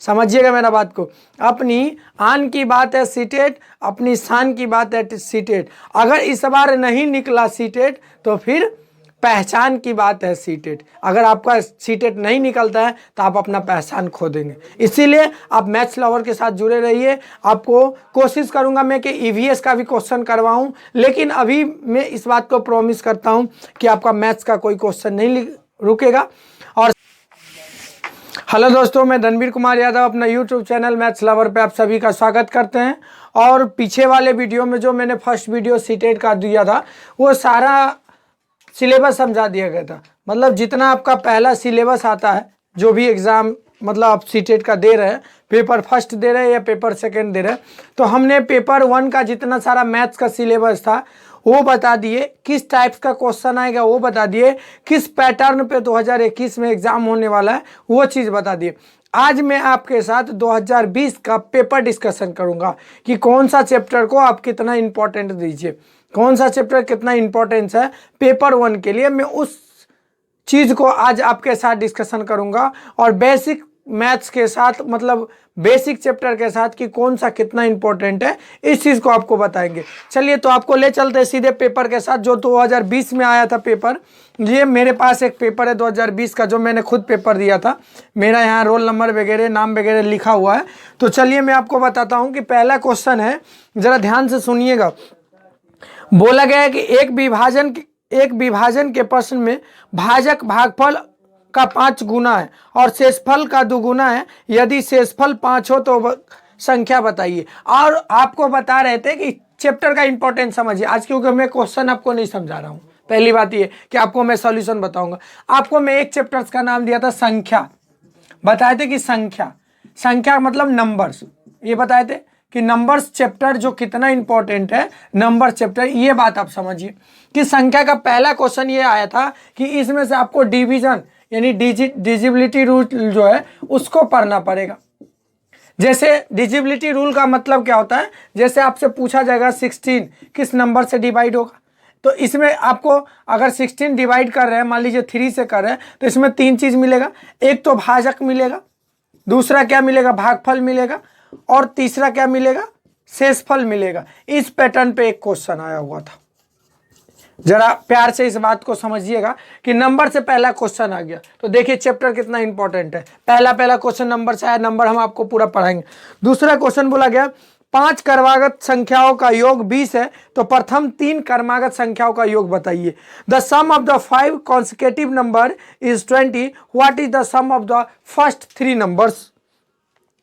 समझिएगा मेरा बात को। अपनी आन की बात है सीटेट, अपनी शान की बात है सीटेट। अगर इस बार नहीं निकला सीटेट तो फिर पहचान की बात है सीटेट। अगर आपका सीटेट नहीं निकलता है तो आप अपना पहचान खो देंगे। इसीलिए आप मैथ्स लवर के साथ जुड़े रहिए। आपको कोशिश करूंगा मैं कि ईवीएस का भी क्वेश्चन करवाऊं, लेकिन अभी मैं इस बात को प्रॉमिस करता हूं कि आपका मैथ्स का कोई क्वेश्चन नहीं रुकेगा। और हेलो दोस्तों, मैं रणबीर कुमार यादव अपना यूट्यूब चैनल मैथ्स लवर पे आप सभी का स्वागत करते हैं। और पीछे वाले वीडियो में जो मैंने फर्स्ट वीडियो सीटेट का दिया था वो सारा सिलेबस समझा दिया गया था। मतलब जितना आपका पहला सिलेबस आता है, जो भी एग्ज़ाम मतलब आप सीटेट का दे रहे हैं, पेपर फर्स्ट दे रहे हैं या पेपर सेकंड दे रहे हैं, तो हमने पेपर 1 का जितना सारा मैथ्स का सिलेबस था वो बता दिए, किस टाइप्स का क्वेश्चन आएगा वो बता दिए, किस पैटर्न पे 2021 में एग्ज़ाम होने वाला है वो चीज़ बता दिए। आज मैं आपके साथ 2020 का पेपर डिस्कशन करूंगा कि कौन सा चैप्टर को आप कितना इंपॉर्टेंट दीजिए, कौन सा चैप्टर कितना इंपॉर्टेंस है पेपर 1 के लिए। मैं उस चीज़ को आज आपके साथ डिस्कशन करूंगा और बेसिक मैथ्स के साथ, मतलब बेसिक चैप्टर के साथ कि कौन सा कितना इंपॉर्टेंट है, इस चीज़ को आपको बताएंगे। चलिए तो आपको ले चलते हैं सीधे पेपर के साथ जो 2020 में आया था पेपर। ये मेरे पास एक पेपर है 2020 का जो मैंने खुद पेपर दिया था। मेरा यहाँ रोल नंबर वगैरह नाम वगैरह लिखा हुआ है। तो चलिए मैं आपको बताता हूँ कि पहला क्वेश्चन है, ज़रा ध्यान से सुनिएगा। बोला गया है कि एक विभाजन के प्रश्न में भाजक भागफल का 5 गुना है और शेषफल का 2 गुना है। यदि शेषफल 5 हो तो संख्या बताइए। और आपको बता रहे थे कि चैप्टर का इंपॉर्टेंस समझिए। आज क्योंकि मैं क्वेश्चन आपको नहीं समझा रहा हूँ, पहली बात ये कि आपको मैं सॉल्यूशन बताऊंगा। आपको मैं एक चैप्टर का नाम दिया था संख्या, बताए थे कि संख्या मतलब नंबर्स, ये बताए थे कि नंबर्स चैप्टर जो कितना इंपॉर्टेंट है, नंबर चैप्टर। ये बात आप समझिए कि संख्या का पहला क्वेश्चन ये आया था कि इसमें से आपको डिवीजन यानी डिजिबिलिटी रूल जो है उसको पढ़ना पड़ेगा। जैसे डिजिबिलिटी रूल का मतलब क्या होता है, जैसे आपसे पूछा जाएगा 16 किस नंबर से डिवाइड होगा, तो इसमें आपको अगर 16 डिवाइड कर रहे हैं, मान लीजिए 3 से कर रहे हैं, तो इसमें 3 चीज़ मिलेगा। एक तो भाजक मिलेगा, दूसरा क्या मिलेगा, भागफल मिलेगा, और तीसरा क्या मिलेगा, शेषफल मिलेगा। इस पैटर्न पे एक क्वेश्चन आया हुआ था। जरा प्यार से इस बात को समझिएगा कि नंबर से पहला क्वेश्चन आ गया। तो देखिए चैप्टर कितना इंपॉर्टेंट है। पहला क्वेश्चन नंबर से आया, नंबर हम आपको पूरा पढ़ाएंगे। दूसरा क्वेश्चन बोला गया 5 क्रमागत संख्याओं का योग 20 है, तो प्रथम 3 क्रमागत संख्याओं का योग बताइए। The sum of the 5 consecutive number is 20। What is the sum of the first 3 numbers,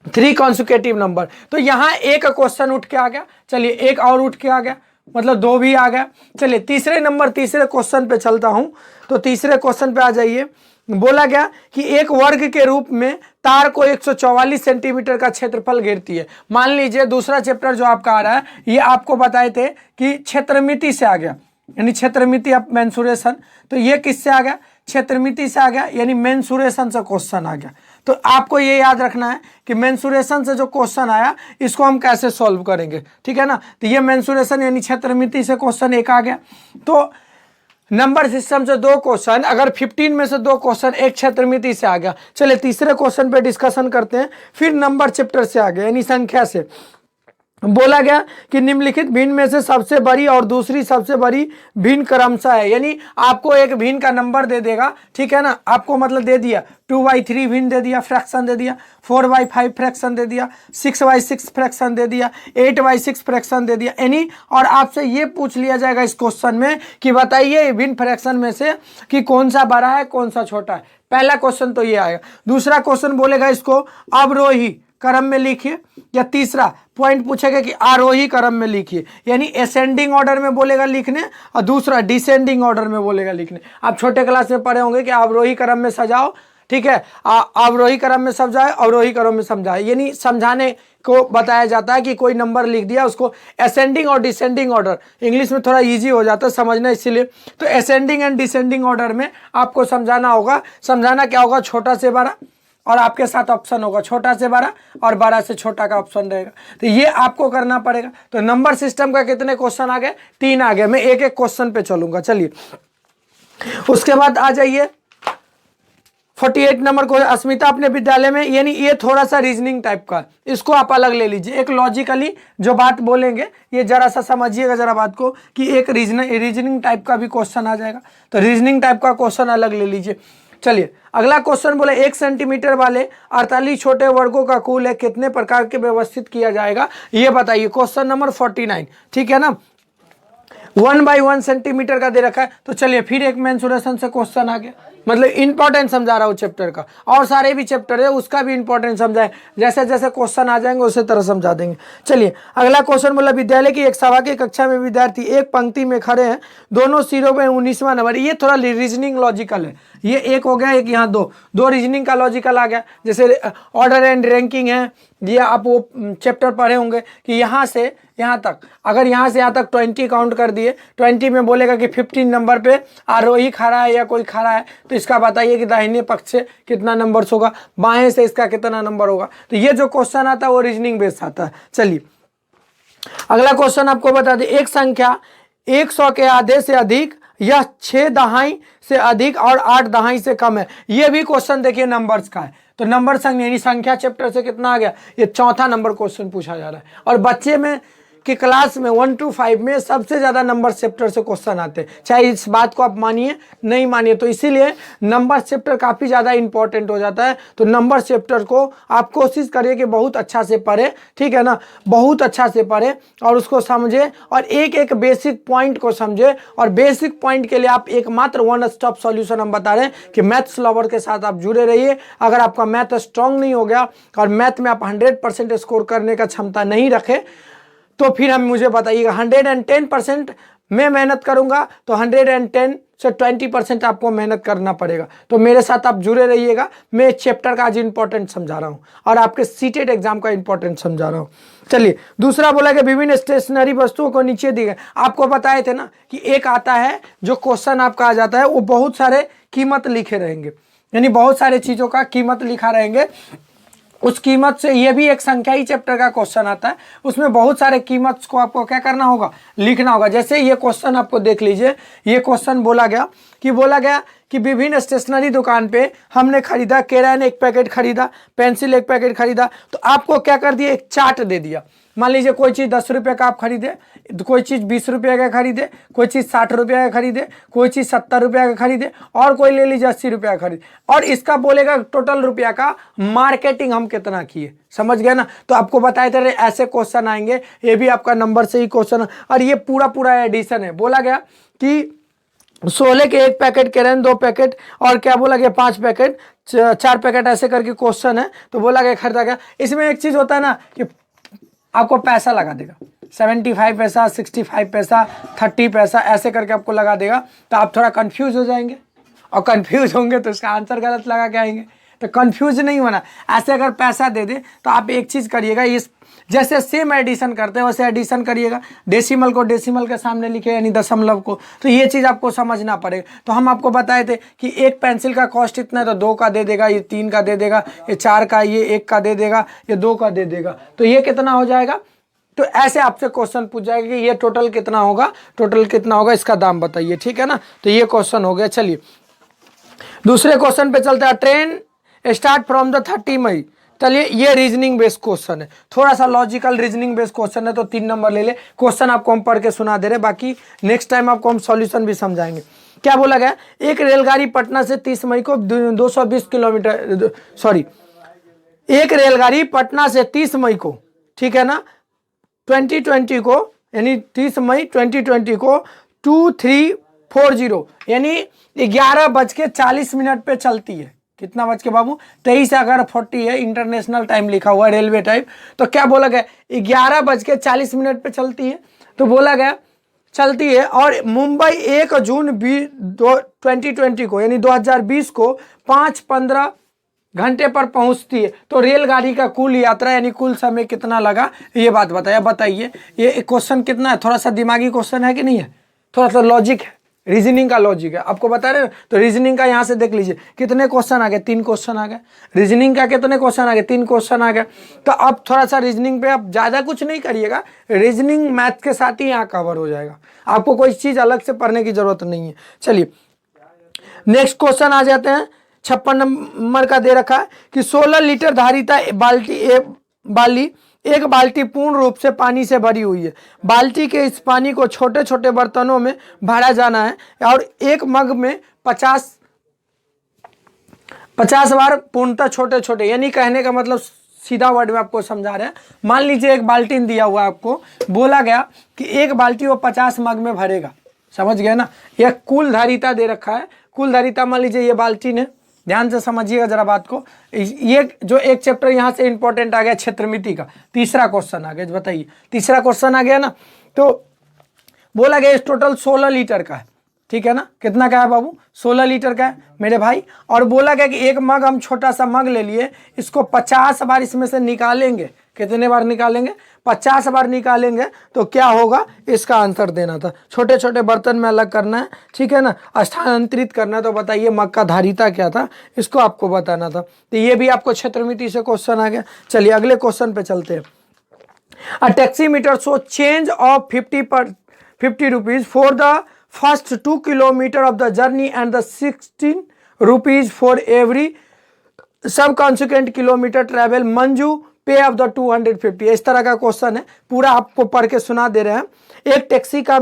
3 consecutive number. तो यहाँ एक क्वेश्चन उठ के आ गया। चलिए एक और उठ के आ गया, मतलब 2 भी आ गया। चलिए तीसरे क्वेश्चन पे चलता हूं। तो तीसरे क्वेश्चन पे आ जाइए। बोला गया कि एक वर्ग के रूप में तार को 144 सेंटीमीटर का क्षेत्रफल घेरती है। मान लीजिए दूसरा चैप्टर जो आपका आ रहा है, ये आपको बताए थे कि क्षेत्रमिति से आ गया, यानी क्षेत्रमिति ऑफ मेंसुरेशन। तो ये किससे आ गया, क्षेत्रमिति से आ गया, यानी मेंसुरेशन से क्वेश्चन आ गया। तो आपको ये याद रखना है कि मेंसुरेशन से जो क्वेश्चन आया इसको हम कैसे सॉल्व करेंगे, ठीक है ना। तो ये मेंसुरेशन यानी क्षेत्रमिति से क्वेश्चन एक आ गया। तो नंबर सिस्टम से 2 क्वेश्चन, अगर 15 में से 2 क्वेश्चन एक क्षेत्रमिति से आ गया। चलिए तीसरे क्वेश्चन पे डिस्कशन करते हैं। फिर नंबर चैप्टर से आ गया यानी संख्या से। बोला गया कि निम्नलिखित भिन्न में से सबसे बड़ी और दूसरी सबसे बड़ी भिन्न क्रमशः है। यानी आपको एक भिन्न का नंबर दे देगा, ठीक है ना। आपको मतलब दे दिया 2/3 भिन्न दे दिया, फ्रैक्शन दे दिया, 4/5 फ्रैक्शन दे दिया, 6/6 फ्रैक्शन दे दिया, 8/6 फ्रैक्शन दे दिया यानी। और आपसे ये पूछ लिया जाएगा इस क्वेश्चन में कि बताइए भिन्न फ्रैक्शन में से कि कौन सा बड़ा है कौन सा छोटा है। पहला क्वेश्चन तो ये आएगा। दूसरा क्वेश्चन बोलेगा इसको अवरोही क्रम में लिखिए, या तीसरा पॉइंट पूछेगा कि आरोही क्रम में लिखिए, यानी असेंडिंग ऑर्डर में बोलेगा लिखने, और दूसरा डिसेंडिंग ऑर्डर में बोलेगा लिखने। आप छोटे क्लास में पढ़े होंगे कि अवरोही क्रम में सजाओ, ठीक है, अवरोही क्रम में समझाए, अवरोही क्रम में समझाए, यानी समझाने को बताया जाता है कि कोई नंबर लिख दिया उसको असेंडिंग और डिसेंडिंग ऑर्डर, इंग्लिश में थोड़ा इजी हो जाता है समझना, इसीलिए। तो असेंडिंग एंड डिसेंडिंग ऑर्डर में आपको समझाना होगा। समझाना क्या होगा, छोटा से बड़ा, और आपके साथ ऑप्शन होगा छोटा से बड़ा और बड़ा से छोटा का ऑप्शन रहेगा। तो ये आपको करना पड़ेगा। तो नंबर सिस्टम का कितने क्वेश्चन आ गए, 3 आ गए। मैं एक एक क्वेश्चन पे चलूंगा। चलिए उसके बाद आ जाइए 48 नंबर को अस्मिता अपने विद्यालय में, यानी ये थोड़ा सा रीजनिंग टाइप का, इसको आप अलग ले लीजिए। एक लॉजिकली जो बात बोलेंगे ये जरा सा समझिएगा जरा बात को, कि एक रीजनिंग टाइप का भी क्वेश्चन आ जाएगा, तो रीजनिंग टाइप का क्वेश्चन अलग ले लीजिए। चलिए अगला क्वेश्चन बोले 1 सेंटीमीटर वाले 48 छोटे वर्गों का कुल है कितने प्रकार के व्यवस्थित किया जाएगा, ये बताइए। क्वेश्चन नंबर 49, ठीक है ना, 1 बाई 1 सेंटीमीटर का दे रखा है। तो चलिए फिर एक मेंसुरेशन से क्वेश्चन आ गया, मतलब इंपॉर्टेंट समझा रहा हूँ चैप्टर का, और सारे भी चैप्टर है उसका भी इंपॉर्टेंट समझाए, जैसे जैसे क्वेश्चन आ जाएंगे उसी तरह समझा देंगे। चलिए अगला क्वेश्चन बोला विद्यालय की एक सभा की कक्षा में विद्यार्थी एक पंक्ति में खड़े हैं, दोनों सिरों में 19वां नंबर। ये थोड़ा रीजनिंग लॉजिकल है, ये एक हो गया, एक यहाँ दो रीजनिंग का लॉजिकल आ गया। जैसे ऑर्डर एंड रैंकिंग है, ये आप वो चैप्टर पढ़े होंगे कि यहाँ से यहाँ तक, अगर यहाँ से यहाँ तक 20 काउंट कर दिए, 20 में बोलेगा कि 15 नंबर पे आरोही खड़ा है या कोई खड़ा है, तो इसका बताइए कि दाहिने पक्ष से कितना नंबर्स होगा, बाएं से इसका कितना नंबर होगा। तो ये जो क्वेश्चन आता है वो रीजनिंग बेस्ड आता है। चलिए अगला क्वेश्चन आपको बता दें, एक संख्या 100 के आधे से अधिक, यह 6 दहाई से अधिक और 8 दहाई से कम है। ये भी क्वेश्चन देखिए नंबर्स का है, तो नंबर संख्या चैप्टर से कितना आ गया, ये चौथा नंबर क्वेश्चन पूछा जा रहा है। और बच्चे में कि क्लास में 1 to 5 में सबसे ज़्यादा नंबर चैप्टर से क्वेश्चन आते हैं, चाहे इस बात को आप मानिए नहीं मानिए, तो इसीलिए नंबर चैप्टर काफ़ी ज़्यादा इंपॉर्टेंट हो जाता है। तो नंबर चैप्टर को आप कोशिश करिए कि बहुत अच्छा से पढ़े, ठीक है ना, बहुत अच्छा से पढ़े और उसको समझे और एक एक बेसिक पॉइंट को समझे। और बेसिक पॉइंट के लिए आप एकमात्र वन स्टॉप सॉल्यूशन हम बता रहे हैं कि मैथ्स लवर के साथ आप जुड़े रहिए। अगर आपका मैथ स्ट्रांग नहीं हो गया और मैथ में आप 100% स्कोर करने का क्षमता नहीं रखे, तो फिर हम मुझे बताइएगा। 110% मैं मेहनत करूंगा तो 110 से 20% आपको मेहनत करना पड़ेगा। तो मेरे साथ आप जुड़े रहिएगा। मैं चैप्टर का आज इंपॉर्टेंट समझा रहा हूं और आपके सीटेट एग्जाम का इंपॉर्टेंट समझा रहा हूं। चलिए दूसरा बोला कि विभिन्न स्टेशनरी वस्तुओं को नीचे दी गए। आपको बताए थे ना कि एक आता है जो क्वेश्चन आपका आ जाता है, वो बहुत सारे कीमत लिखे रहेंगे, यानी बहुत सारे चीज़ों का कीमत लिखा रहेंगे। उस कीमत से, ये भी एक संख्या ही चैप्टर का क्वेश्चन आता है, उसमें बहुत सारे कीमत को आपको क्या करना होगा, लिखना होगा। जैसे ये क्वेश्चन आपको देख लीजिए, ये क्वेश्चन बोला गया कि विभिन्न स्टेशनरी दुकान पे हमने खरीदा, केरायन एक पैकेट खरीदा, पेंसिल एक पैकेट खरीदा। तो आपको क्या कर दिया, एक चार्ट दे दिया। मान लीजिए कोई चीज़ 10 रुपये का आप खरीदे, कोई चीज़ 20 रुपये का खरीदे, कोई चीज़ 60 रुपये का खरीदे, कोई चीज़ 70 रुपये का खरीदे, और कोई ले लीजिए 80 रुपये का खरीदे, और इसका बोलेगा टोटल रुपया का मार्केटिंग हम कितना किए। समझ गए ना। तो आपको बताए थे ऐसे क्वेश्चन आएंगे, ये भी आपका नंबर से ही क्वेश्चन। और ये पूरा एडिशन है। बोला गया कि 16 के 1 पैकेट, केरन 2 पैकेट, और क्या बोला गया 5 पैकेट, 4 पैकेट, ऐसे करके क्वेश्चन है। तो बोला गया खरीदा गया। इसमें एक चीज़ होता है ना कि आपको पैसा लगा देगा, 75 पैसा, 65 पैसा, 30 पैसा, ऐसे करके आपको लगा देगा। तो आप थोड़ा कंफ्यूज हो जाएंगे, और कंफ्यूज होंगे तो इसका आंसर गलत लगा के आएंगे। तो कंफ्यूज नहीं होना। ऐसे अगर पैसा दे दे तो आप एक चीज़ करिएगा, इस जैसे सेम एडिशन करते हैं वैसे एडिशन करिएगा। डेसिमल को डेसिमल के सामने लिखे, यानी दशमलव को। तो ये चीज़ आपको समझना पड़ेगा। तो हम आपको बताए थे कि एक पेंसिल का कॉस्ट इतना है, तो 2 का दे देगा, ये 3 का दे देगा, ये 4 का, ये 1 का दे देगा, ये 2 का दे देगा। तो ये कितना हो जाएगा। तो ऐसे आपसे क्वेश्चन पूछ जाएगा कि ये टोटल कितना होगा, टोटल कितना होगा, इसका दाम बताइए, ठीक है ना। तो ये क्वेश्चन हो गया। चलिए दूसरे क्वेश्चन पे चलते हैं। ट्रेन स्टार्ट फ्रॉम द 30 मई। चलिए ये रीजनिंग बेस्ड क्वेश्चन है, थोड़ा सा लॉजिकल रीजनिंग बेस्ड क्वेश्चन है, तो 3 नंबर ले ले। क्वेश्चन आपको हम पढ़ के सुना दे रहे, बाकी नेक्स्ट टाइम आपको हम सॉल्यूशन भी समझाएंगे। क्या बोला गया, एक रेलगाड़ी पटना से 30 मई को 220 किलोमीटर, सॉरी, एक रेलगाड़ी पटना से 30 मई को, ठीक है ना, 2020 को, यानी 30 मई 2020 को 2340, यानी 11:40 पे चलती है। कितना बज के बाबू, 23:40 है, इंटरनेशनल टाइम लिखा हुआ है, रेलवे टाइम। तो क्या बोला गया, 11:40 पे चलती है। तो बोला गया चलती है, और मुंबई 1 जून 2020 को, यानी 2020 को 5:15 घंटे पर पहुंचती है। तो रेलगाड़ी का कुल यात्रा यानी कुल समय कितना लगा, ये बात बताइए। ये क्वेश्चन कितना है, थोड़ा सा दिमागी क्वेश्चन है कि नहीं है, थोड़ा सा लॉजिक है, रीजनिंग का लॉजिक है, आपको बता रहे हैं। तो रीजनिंग का यहाँ से देख लीजिए कितने क्वेश्चन आ गए, 3 क्वेश्चन आ गए। रीजनिंग का कितने क्वेश्चन आ गए, 3 क्वेश्चन आ गए। तो अब थोड़ा सा रीजनिंग पे आप ज़्यादा कुछ नहीं करिएगा, रीजनिंग मैथ के साथ ही यहाँ कवर हो जाएगा, आपको कोई चीज़ अलग से पढ़ने की जरूरत नहीं है। चलिए नेक्स्ट क्वेश्चन आ जाते हैं। 56 नंबर का दे रखा है कि 16 लीटर धारिता एक बाल्टी पूर्ण रूप से पानी से भरी हुई है। बाल्टी के इस पानी को छोटे छोटे बर्तनों में भरा जाना है और एक मग में 50 बार पूर्णतः छोटे छोटे, यानी कहने का मतलब सीधा वर्ड में आपको समझा रहे हैं। मान लीजिए एक बाल्टी दिया हुआ है, आपको बोला गया कि एक बाल्टी वो 50 मग में भरेगा, समझ गए ना। यह कुल धारिता दे रखा है, कुल धारिता मान लीजिए ये बाल्टी ने, ध्यान से समझिएगा जरा बात को। ये जो एक चैप्टर यहाँ से इंपॉर्टेंट आ गया क्षेत्रमिति का, तीसरा क्वेश्चन आ गया, बताइए तीसरा क्वेश्चन आ गया ना। तो बोला गया इस टोटल 16 लीटर का है, ठीक है ना। कितना का है बाबू? 16 लीटर का है मेरे भाई। और बोला गया कि एक मग, हम छोटा सा मग ले लिए, इसको 50 बार इसमें से निकालेंगे। कितने बार निकालेंगे? 50 बार निकालेंगे तो क्या होगा, इसका आंसर देना था। छोटे छोटे बर्तन में अलग करना है, ठीक है ना, स्थानांतरित करना है। तो बताइए मग का धारिता क्या था, इसको आपको बताना था। तो ये भी आपको क्षेत्रमिति से क्वेश्चन आ गया। चलिए अगले क्वेश्चन पे चलते हैं। A taximeter show change of 50 rupees for the first 2 kilometre of the journey and the 16 rupees for every subsequent kilometre travel. Manju pay of the 250। इस तरह का क्वेश्चन है, पूरा आपको पढ़ के सुना दे रहे हैं। एक टैक्सी का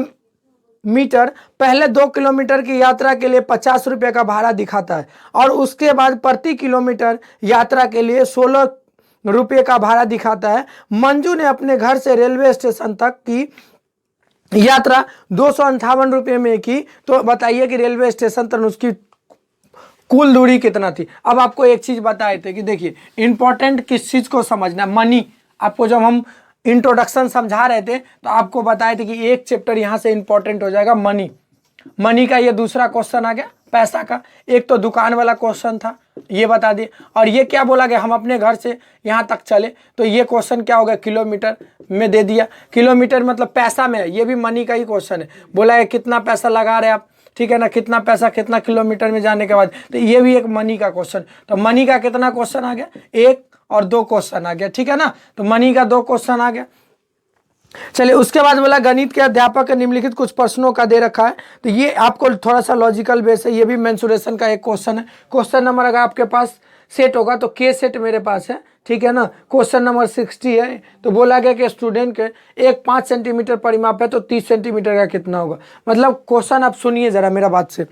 मीटर पहले 2 किलोमीटर की यात्रा के लिए 50 रुपये का भाड़ा दिखाता है और उसके बाद प्रति किलोमीटर यात्रा के लिए 16 रुपये का भाड़ा दिखाता है। मंजू ने अपने घर से रेलवे स्टेशन तक की यात्रा 258 रुपये में की। तो बताइए कि रेलवे स्टेशन तक उसकी कुल दूरी कितना थी। अब आपको एक चीज बताए थे कि देखिए इंपॉर्टेंट किस चीज को समझना, मनी। आपको जब हम इंट्रोडक्शन समझा रहे थे तो आपको बताए थे कि एक चैप्टर यहां से इंपॉर्टेंट हो जाएगा, मनी। मनी का ये दूसरा क्वेश्चन आ गया, पैसा का। एक तो दुकान वाला क्वेश्चन था, ये बता दिए। और ये क्या बोला गया, हम अपने घर से यहाँ तक चले, तो ये क्वेश्चन क्या हो गया, किलोमीटर में दे दिया। किलोमीटर मतलब पैसा में है, ये भी मनी का ही क्वेश्चन है। बोला है कितना पैसा लगा रहे आप, ठीक है ना, कितना पैसा कितना किलोमीटर में जाने के बाद, तो ये भी एक मनी का क्वेश्चन। तो मनी का कितना क्वेश्चन आ गया, 1 और 2 क्वेश्चन आ गया, ठीक है ना। तो मनी का 2 क्वेश्चन आ गया। चलिए उसके बाद बोला गणित के अध्यापक निम्नलिखित कुछ प्रश्नों का दे रखा है। तो ये आपको थोड़ा सा लॉजिकल बेस है, ये भी मेंसुरेशन का एक क्वेश्चन है। क्वेश्चन नंबर अगर आपके पास सेट होगा तो के सेट मेरे पास है, ठीक है ना। क्वेश्चन नंबर 60 है। तो बोला गया कि स्टूडेंट के एक 5 सेंटीमीटर परिमाप है तो 30 सेंटीमीटर का कितना होगा। मतलब क्वेश्चन आप सुनिए जरा मेरा बात से।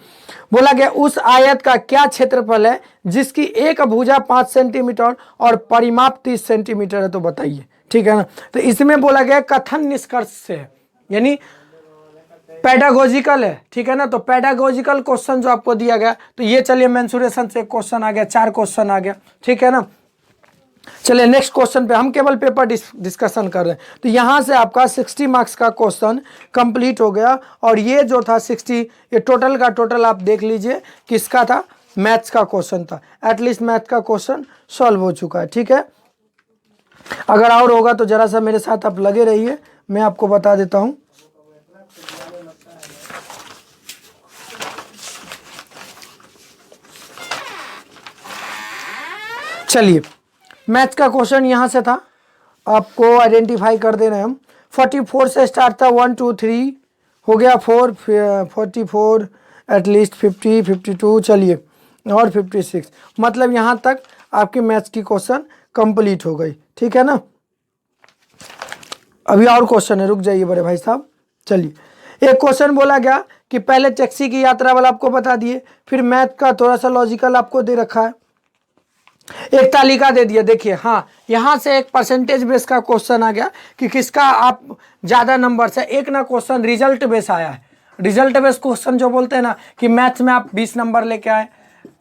बोला गया उस आयत का क्या क्षेत्रफल है जिसकी एक भुजा 5 सेंटीमीटर और परिमाप 30 सेंटीमीटर है, तो बताइए, ठीक है ना। तो इसमें बोला गया कथन निष्कर्ष से है, यानी पेडागोजिकल है, ठीक है ना। तो पेडागोजिकल क्वेश्चन जो आपको दिया गया, तो ये चलिए मेंसुरेशन से क्वेश्चन आ गया, 4 क्वेश्चन आ गया, ठीक है ना। चलिए नेक्स्ट क्वेश्चन पे, हम केवल पेपर डिस्कशन कर रहे हैं। तो यहाँ से आपका 60 मार्क्स का क्वेश्चन कंप्लीट हो गया। और ये जो था 60, ये टोटल का टोटल आप देख लीजिए किसका था, मैथ्स का क्वेश्चन था। एटलीस्ट मैथ का क्वेश्चन सॉल्व हो चुका है, ठीक है। अगर और होगा तो जरा सा मेरे साथ आप लगे रहिए, मैं आपको बता देता हूं। चलिए मैथ्स का क्वेश्चन यहां से था, आपको आइडेंटिफाई कर दे रहे हैं हम। 44 से स्टार्ट था, 1 2 3 हो गया 4, 44 एटलीस्ट 50 52, चलिए और 56, मतलब यहाँ तक आपकी मैथ्स की क्वेश्चन कंप्लीट हो गई, ठीक है ना। अभी और क्वेश्चन है, रुक जाइए बड़े भाई साहब। चलिए एक क्वेश्चन बोला गया कि पहले टैक्सी की यात्रा वाला आपको बता दिए, फिर मैथ का थोड़ा सा लॉजिकल आपको दे रखा है, एक तालिका दे दिया। देखिए हाँ, यहाँ से एक परसेंटेज बेस का क्वेश्चन आ गया कि किसका आप ज़्यादा नंबर से। एक ना क्वेश्चन रिजल्ट बेस आया है, रिजल्ट बेस क्वेश्चन जो बोलते हैं ना कि मैथ्स में आप 20 नंबर लेके आए,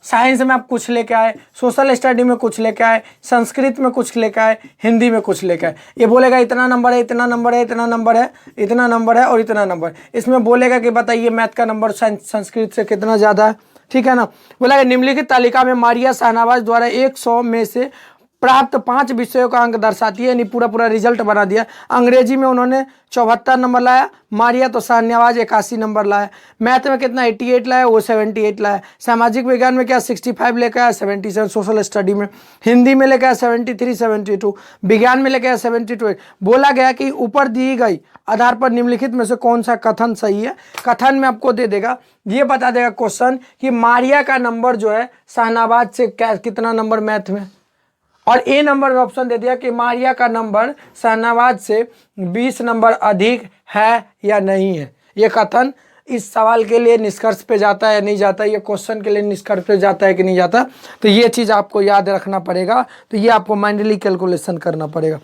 साइंस में आप कुछ लेके आए, सोशल स्टडी में कुछ लेके आए, संस्कृत में कुछ लेके आए, हिंदी में कुछ लेके आए। ये बोलेगा इतना नंबर है, इतना नंबर है, इतना नंबर है, इतना नंबर है और इतना नंबर। इसमें बोलेगा कि बताइए मैथ का नंबर संस्कृत से कितना ज़्यादा है, ठीक है ना। बोला निम्नलिखित तालिका में मारिया शाहनवाज द्वारा 100 में से प्राप्त 5 विषयों का अंक दर्शाती है, यानी पूरा पूरा रिजल्ट बना दिया। अंग्रेजी में उन्होंने 74 नंबर लाया, मारिया तो शाहनवाज 81 नंबर लाया। मैथ में कितना 88 लाया, वो 78 लाया। सामाजिक विज्ञान में क्या 65 लेकर आया, 77। सोशल स्टडी में, हिंदी में लेकर आया 73, 72। विज्ञान में लेकर आया 72। बोला गया कि ऊपर दी गई आधार पर निम्नलिखित में से कौन सा कथन सही है। कथन में आपको दे देगा, ये बता देगा क्वेश्चन कि मारिया का नंबर जो है शाहनवाज से क्या कितना नंबर मैथ में, और ए नंबर में ऑप्शन दे दिया कि मारिया का नंबर शाहनवाज से 20 नंबर अधिक है या नहीं है। ये कथन इस सवाल के लिए निष्कर्ष पे जाता है या नहीं जाता, ये क्वेश्चन के लिए निष्कर्ष पे जाता है कि नहीं जाता, तो ये चीज़ आपको याद रखना पड़ेगा। तो ये आपको माइंडली कैलकुलेशन करना पड़ेगा।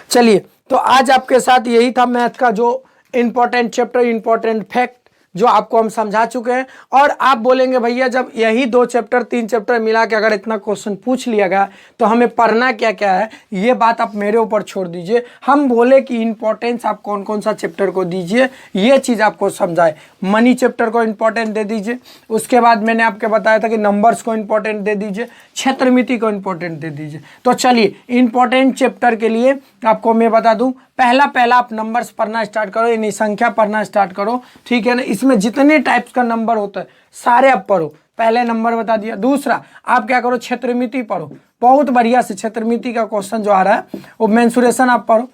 चलिए, तो आज आपके साथ यही था मैथ का जो इम्पोर्टेंट चैप्टर, इम्पोर्टेंट फैक्ट जो आपको हम समझा चुके हैं। और आप बोलेंगे भैया जब यही 2 चैप्टर 3 चैप्टर मिला के अगर इतना क्वेश्चन पूछ लिया गया तो हमें पढ़ना क्या क्या है, ये बात आप मेरे ऊपर छोड़ दीजिए। हम बोले कि इंपॉर्टेंस आप कौन कौन सा चैप्टर को दीजिए, ये चीज़ आपको समझाए। मनी चैप्टर को इंपॉर्टेंट दे दीजिए, उसके बाद मैंने आपको बताया था कि नंबर्स को इंपॉर्टेंट दे दीजिए, क्षेत्रमिति को इंपॉर्टेंट दे दीजिए। तो चलिए, इंपॉर्टेंट चैप्टर के लिए आपको मैं बता दूं, पहला आप नंबर्स पढ़ना स्टार्ट करो, यानी संख्या पढ़ना स्टार्ट करो, ठीक है ना। इसमें जितने टाइप्स का नंबर होता है सारे आप पढ़ो, पहले नंबर बता दिया। दूसरा आप क्या करो, क्षेत्रमिति पढ़ो, बहुत बढ़िया से क्षेत्रमिति का क्वेश्चन जो आ रहा है वो मेंसुरेशन आप पढ़ो,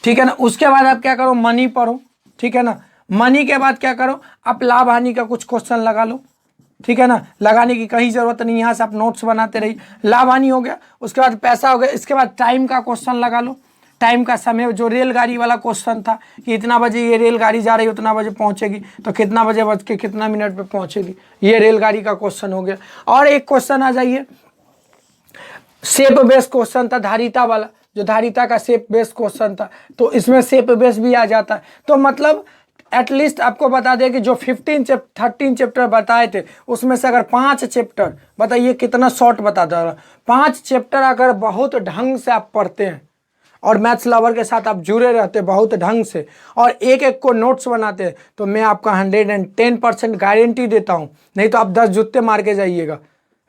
ठीक है ना। उसके बाद आप क्या करो, मनी पढ़ो, ठीक है ना। मनी के बाद क्या करो, आप लाभ हानि का कुछ क्वेश्चन लगा लो, ठीक है ना। लगाने की कहीं जरूरत नहीं, यहाँ से आप नोट्स बनाते रहिए। लाभ हानि हो गया, उसके बाद पैसा हो गया, इसके बाद टाइम का क्वेश्चन लगा लो, टाइम का समय, जो रेलगाड़ी वाला क्वेश्चन था कि इतना बजे ये रेलगाड़ी जा रही है, उतना बजे पहुंचेगी, तो कितना बजे बज के कितना मिनट पे पहुंचेगी, ये रेलगाड़ी का क्वेश्चन हो गया। और एक क्वेश्चन आ जाइए, शेप बेस्ड क्वेश्चन था, धारिता वाला, जो धारिता का शेप बेस्ड क्वेश्चन था, तो इसमें शेप बेस्ड भी आ जाता है। तो मतलब एटलीस्ट आपको बता दें कि जो 13 चैप्टर बताए थे उसमें से अगर 5 चैप्टर, बताइए कितना शॉर्ट बता दे रहा, 5 चैप्टर अगर बहुत ढंग से आप पढ़ते हैं और मैथ्स लवर के साथ आप जुड़े रहते बहुत ढंग से और एक एक को नोट्स बनाते हैं, तो मैं आपका 110% गारंटी देता हूं, नहीं तो आप 10 जूते मार के जाइएगा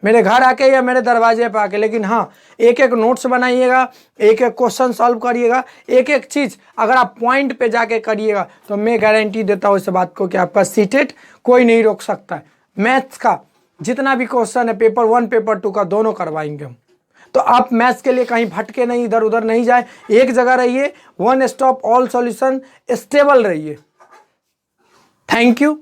मेरे घर आके या मेरे दरवाजे पे आके। लेकिन हाँ, एक एक नोट्स बनाइएगा, एक एक क्वेश्चन सॉल्व करिएगा, एक एक चीज़ अगर आप पॉइंट पे जाके करिएगा, तो मैं गारंटी देता हूँ इस बात को कि आपका सीटेट कोई नहीं रोक सकता है। मैथ्स का जितना भी क्वेश्चन है, पेपर 1 पेपर 2 का दोनों करवाएंगे हम। तो आप मैथ्स के लिए कहीं भटके नहीं, इधर उधर नहीं जाए, एक जगह रहिए, one stop all solution, stable रहिए। थैंक यू,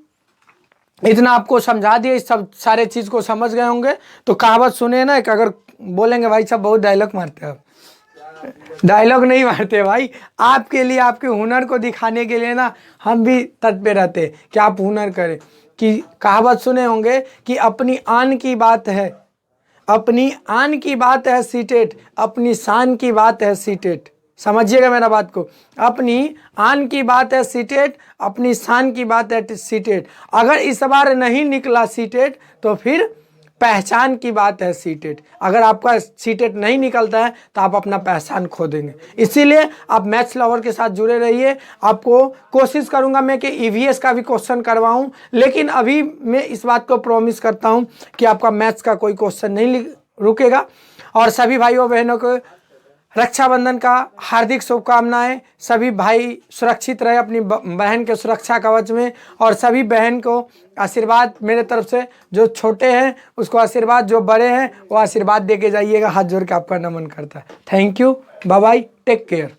इतना आपको समझा दिए, इस सब सारे चीज़ को समझ गए होंगे। तो कहावत सुने ना, कि अगर बोलेंगे भाई साहब बहुत डायलॉग मारते हैं, डायलॉग नहीं मारते भाई, आपके लिए, आपके हुनर को दिखाने के लिए ना हम भी तट पे रहते हैं कि आप हुनर करें। कि कहावत सुने होंगे कि अपनी आन की बात है, अपनी आन की बात है सीटेट, अपनी शान की बात है सीटेट। समझिएगा मेरा बात को, अपनी आन की बात है सीटेट, अपनी शान की बात है सीटेट। अगर इस बार नहीं निकला सीटेट तो फिर पहचान की बात है सीटेट। अगर आपका सीटेट नहीं निकलता है तो आप अपना पहचान खो देंगे। इसीलिए आप मैथ्स लवर के साथ जुड़े रहिए। आपको कोशिश करूंगा मैं कि ईवीएस का भी क्वेश्चन करवाऊं, लेकिन अभी मैं इस बात को प्रॉमिस करता हूं कि आपका मैथ्स का कोई क्वेश्चन नहीं रुकेगा। और सभी भाइयों बहनों को रक्षाबंधन का हार्दिक शुभकामनाएं। सभी भाई सुरक्षित रहे अपनी बहन के सुरक्षा कवच में, और सभी बहन को आशीर्वाद मेरे तरफ से, जो छोटे हैं उसको आशीर्वाद, जो बड़े हैं वो आशीर्वाद दे के जाइएगा। हाथ जोड़ के आपका नमन करता है। Thank you, bye bye, take care.